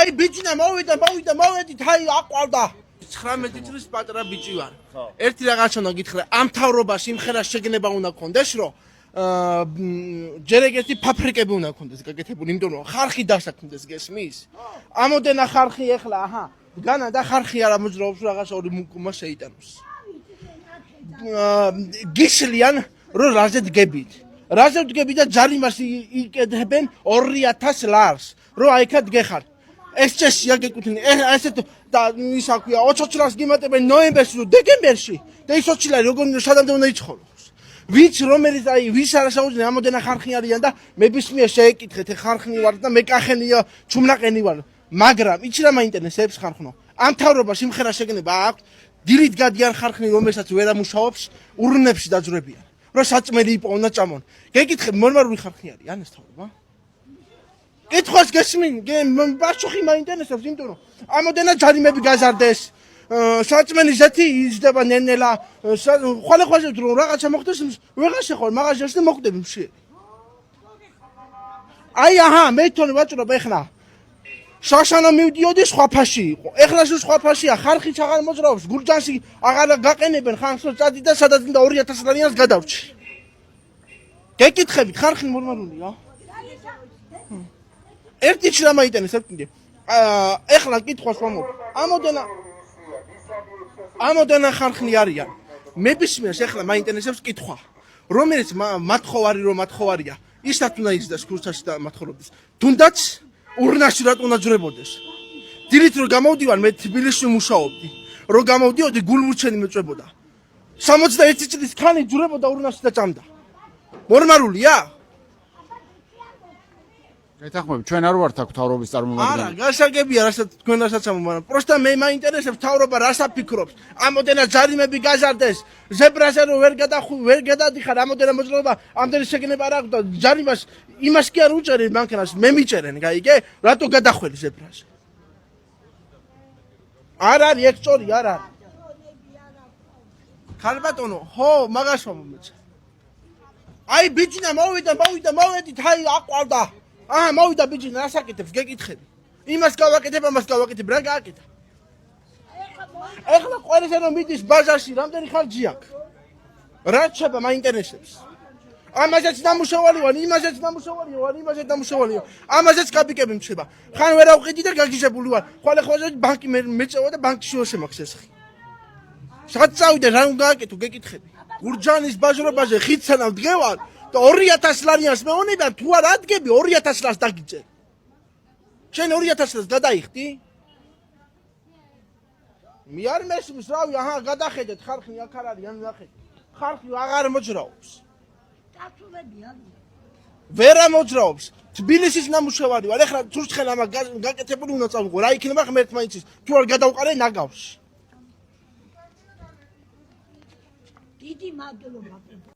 აი ბიჭნა მოვედით აი აყვავდა 19 წლის პატარა ბიჭი ვარ ერთი რაღაცა უნდა გითხრა ამ თავრობაში იმხერა შეგნება უნდა გქონდეს რომ ჯერ ეგეთი ფაფრიკები უნდა გქონდეს გაკეთებული იმიტომ რომ ხარხი დასაქმდეს გესმის ამოდენა ხარხი ეხლა აჰა განა და ხარხი არა მოძრაობს რაღაცა ორი მუკუმა შეიტანოს გიშლიან რომ რაზე დგებით და ჯარიმას იკედებენ 2000 ლარს რომ აიქად გეხარ ეს წესია გეკუთვნი ესეთ და ისა ქვია 20 ლარს გიმატებენ ნოემბერში თუ დეკემბერში და ის 20 ლარი როგორ სადამდე უნდა იცხოვოს ვიც რომელიც აი ვის არა საუბრობენ ამოდენა ხარხი არიან და მებისმიერ შეეკითხეთ ხარხნი ვარ და მე კახენია ჩუმნაყენი ვარ მაგრამ იცი რა მაინტერესებს ხარხნო ამ თავრობას იმხერა შეგნება აქვს დილით გადიან ხარხნი რომელსაც ვერ ამუშავებს ურნებში დაძვრებიან რომ საწმელი იპოვნა წამონ გეკითხებ ნორმალური ხარხი არიან ეს თავრობა კითხვას გესმინ პასუხი მაინტერესებს იმიტომ რომ ამოდენა ჯარიმები გაზარდეს საწმელი ზეთი იზრდება ნენელა ხვალე რომ რაღაცა მოხდეს ვეღარ შეხარ მაღაზიაში და მოკვდები მშიერი აი აჰა მე თვითონ ვაჭრობ ეხლა შაშანა მივდიოდი სხვა ფაში იყო ეხლა სხვა ფაშია ხარხიც აღარ მოძრაობს გურჯანში აღარ გაყენებენ ხანს რომ წადი და სადაც უნდა 2000 ლარიანს გადავრჩი გეკითხებით ხარხი ნორმალურია ერთი რა მაინტერესებს კიდე ეხლა კითხვას ვამბობ ამოდენა ხარხნი არიან მებისმიერს ეხლა მაინტერესებს კითხვა რომელიც მათხოვარია ისაც უნდა იზრდეს კურსაში და მათხოვრობის თუნდაც ურნაში რატო უნდა ჯვრებოდეს დილით რომ გამოვდივარ მე თბილისში მუშაობდი რომ გამოვდიოდი გულმურჩენი მეწვებოდა 61 წლის ქანი ჯვრებოდა ურნაში და ჭამდა ნორმალურია ეთახმები ჩვენ არ ვართ აქ თავრობის წარმომადგენლები არა გასაგებია რასაც თქვენ რასაც ამბობ მაგრამ პროსტა მე მაინტერესებს თავრობა რას აფიქრობს ამოდენა ჯარიმები გაზარდეს ზებრაზე რომ ვერ გადადიხარ ამოდენა მოძრაობა ამდენი შეგნება არ აქვს და ჯარიმას იმას კი არ უჭერი მანქანას მე მიჭერენ გაიგე რატო გადახველი ზებრაზე არ არის ეგ სწორი არ არის ხალბატონო ხო მაგას ვამბობ აი ბიჭნა მოვედით აი აყვავდა აჰა მოვიდა ბიჭინა რას აკეთებს გეკითხები იმას გავაკეთებ ამას გავაკეთებ რა გააკეთა ეხლა ყველასე რომ მიდის ბაზარში რამდენი ხარჯი აქვს რა ჩება მაინტერესებს ამაზეც დამუშავალი ვარ იმაზეც დამუშავალი ვარ ამაზეც კაპიკები მჩება ხან ვერ ავყიდი და გაგიჟებული ვარ ხვალე ბანკი მეწევა და ბანკში ვასემაქს ეს ხი სადაც წავიდე რა უნდა გააკეთო გეკითხები გურჯანის ბაზრობაზე ხიდსანავ დგევარ და 2000 ლარიანს მეონებიან თუ არ ადგები 2000 ლარს დაგიჭერ შენ 2000 ლარს გადაიხდი მე არ მესმის რავი აჰა გადახედეთ ხარხი აქ არ არის ან ნახეთ ხარხი აღარ მოძრაობს ვერ მოძრაობს თბილისის ნამუშევარი ვარ ეხლა თურცხენ ამა გაკეთებული უნდა წავიღო რა იქნება ღმერთმა იცის თუ არ გადავყარე ნაგავში დიდი მადლობა